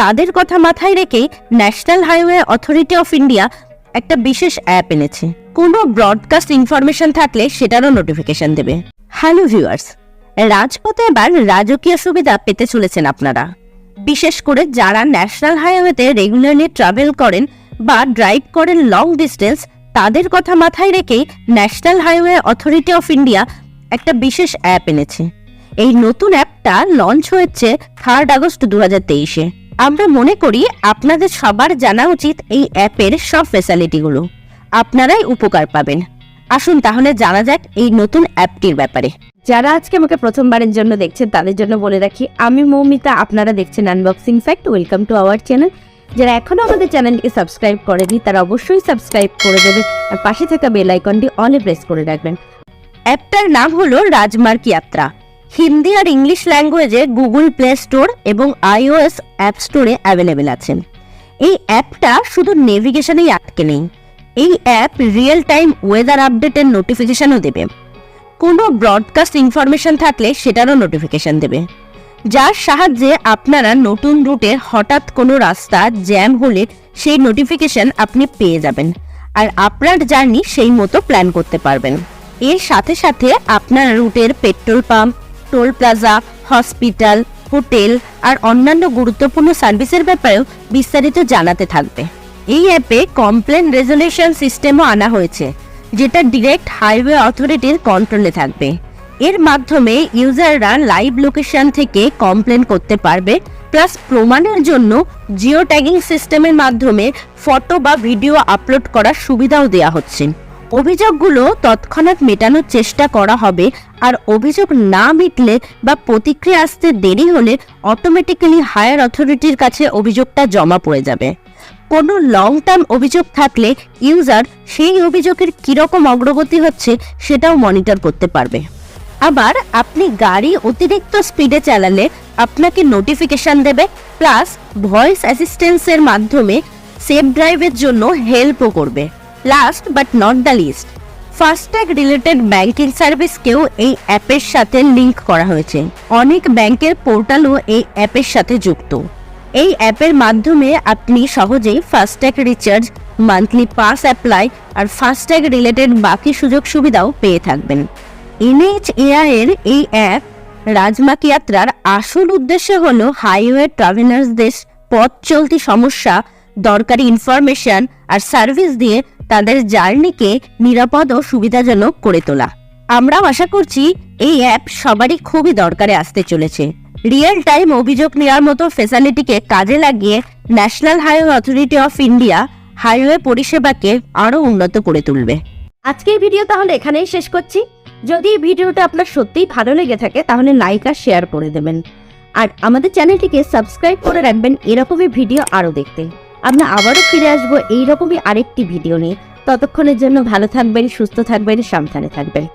তাদের কথা মাথায় রেখেই national highway authority of India একটা বিশেষ অ্যাপ এনেছে। কোনো ব্রডকাস্ট ইনফরমেশন থাকলে সেটারও নোটিফিকেশন দেবে। হ্যালো ভিউয়ার্স, রাজপথে এবার রাজকীয় সুবিধা পেতে চলেছেন আপনারা। বিশেষ করে যারা ন্যাশনাল হাইওয়েতে রেগুলারলি ট্রাভেল করেন বা ড্রাইভ করেন লং ডিস্টেন্স, তাদের কথা মাথায় রেখেই national highway authority of India একটা বিশেষ অ্যাপ এনেছে। এই নতুন অ্যাপটা লঞ্চ হয়েছে 3 আগস্ট 2023-এ। আমরা মনে করি আপনাদের সবার জানা উচিত এই অ্যাপের সব ফ্যাসিলিটিগুলো, আপনারাই উপকার পাবেন। আসুন তাহলে জানা যাক এই নতুন অ্যাপটির ব্যাপারে। যারা আজকে আমাকে প্রথমবারের জন্য দেখছেন তাদের জন্য বলে রাখি, আমি মৌমিতা, আপনারা দেখছেন unboxing fact. Welcome to our channel. যারা এখনো আমাদের চ্যানেলকে সাবস্ক্রাইব করেনি তারা অবশ্যই সাবস্ক্রাইব করে দেবেন আর পাশে থাকা বেল আইকনটি অলে প্রেস করে রাখবেন। অ্যাপটার নাম হলো রাজমার্গ যাত্রা। হিন্দি আর ইংলিশ ল্যাঙ্গুয়েজে গুগল প্লে স্টোর এবং iOS অ্যাপ স্টোরে অ্যাভেলেবেল আছেন। এই অ্যাপটা শুধু নেভিগেশনেই আটকে নেই, এই অ্যাপ রিয়েল টাইম ওয়েদার আপডেটের নোটিফিকেশনও দেবে। কোনো ব্রডকাস্ট ইনফরমেশন থাকলে সেটারও নোটিফিকেশন দেবে, যার সাহায্যে আপনারা নতুন রুটে হঠাৎ কোনো রাস্তা জ্যাম হলে সেই নোটিফিকেশন আপনি পেয়ে যাবেন আর আপনার জার্নি সেই মতো প্ল্যান করতে পারবেন। এর সাথে সাথে আপনার রুটের petrol pump, toll plaza, hospital, hotel আর অন্যান্য গুরুত্বপূর্ণ সার্ভিসের ব্যাপারেও বিস্তারিত জানাতে থাকবে। এই অ্যাপে কমপ্লেন রেজলিউশন সিস্টেমও আনা হয়েছে, যেটা ডিরেক্ট হাইওয়ে অথরিটির কন্ট্রোলে থাকবে। এর মাধ্যমে ইউজাররা লাইভ লোকেশন থেকে কমপ্লেন করতে পারবে, প্লাস প্রমাণের জন্য জিও ট্যাগিং সিস্টেমের মাধ্যমে ফটো বা ভিডিও আপলোড করার সুবিধাও দেওয়া হচ্ছে। অভিযোগগুলো তৎক্ষণাৎ মেটানোর চেষ্টা করা হবে, আর অভিযোগ না মিটলে বা প্রতিক্রিয়া আসতে দেরি হলে অটোমেটিক্যালি হায়ার অথরিটির কাছে অভিযোগটা জমা পড়ে যাবে। কোনো লং টার্ম অভিযোগ থাকলে ইউজার সেই অভিযোগের কীরকম অগ্রগতি হচ্ছে সেটাও মনিটর করতে পারবে। আবার আপনি গাড়ি অতিরিক্ত স্পিডে চালালে আপনাকে নোটিফিকেশন দেবে, প্লাস ভয়েস অ্যাসিস্ট্যান্সের মাধ্যমে সেফ ড্রাইভের জন্য হেল্পও করবে। Last but not the list, FASTag related banking সার্ভিসকেও এই অ্যাপের সাথে লিঙ্ক করা হয়েছে। অনেক ব্যাংকের পোর্টালও এই অ্যাপের সাথে যুক্ত। এই অ্যাপের মাধ্যমে আপনি সহজেই FASTag recharge, monthly pass apply আর ফাস্ট্যাগ রিলেটেড বাকি সুযোগ সুবিধাও পেয়ে থাকবেন। NHAI এর এই অ্যাপ রাজমার্গ যাত্রার আসল উদ্দেশ্য হলো হাইওয়ে ট্রাভেলার্সদের পথ চলতি সমস্যা, দরকারি ইনফরমেশন আর সার্ভিস দিয়ে তাদের জার্নিকে নিরাপদ ও সুবিধাজনক করে তোলা। আমরাও আশা করছি এই অ্যাপ সবারই খুবই দরকারে আসতে চলেছে। রিয়েল টাইম অভিযোগ নেওয়ার মতো ফ্যাসিলিটিকে কাজে লাগিয়ে national highway authority of India highway পরিষেবাকে আরও উন্নত করে তুলবে। আজকের ভিডিও তাহলে এখানেই শেষ করছি। যদি এই ভিডিওটা আপনার সত্যিই ভালো লেগে থাকে তাহলে লাইক আর শেয়ার করে দেবেন, আর আমাদের চ্যানেলটিকে সাবস্ক্রাইব করে রাখবেন এরকমই ভিডিও আরও দেখতে। আমরা আবারও ফিরে আসবো এইরকমই আরেকটি ভিডিও নিয়ে। ততক্ষণের জন্য ভালো থাকবেন, সুস্থ থাকবেন, সাবধানে থাকবেন।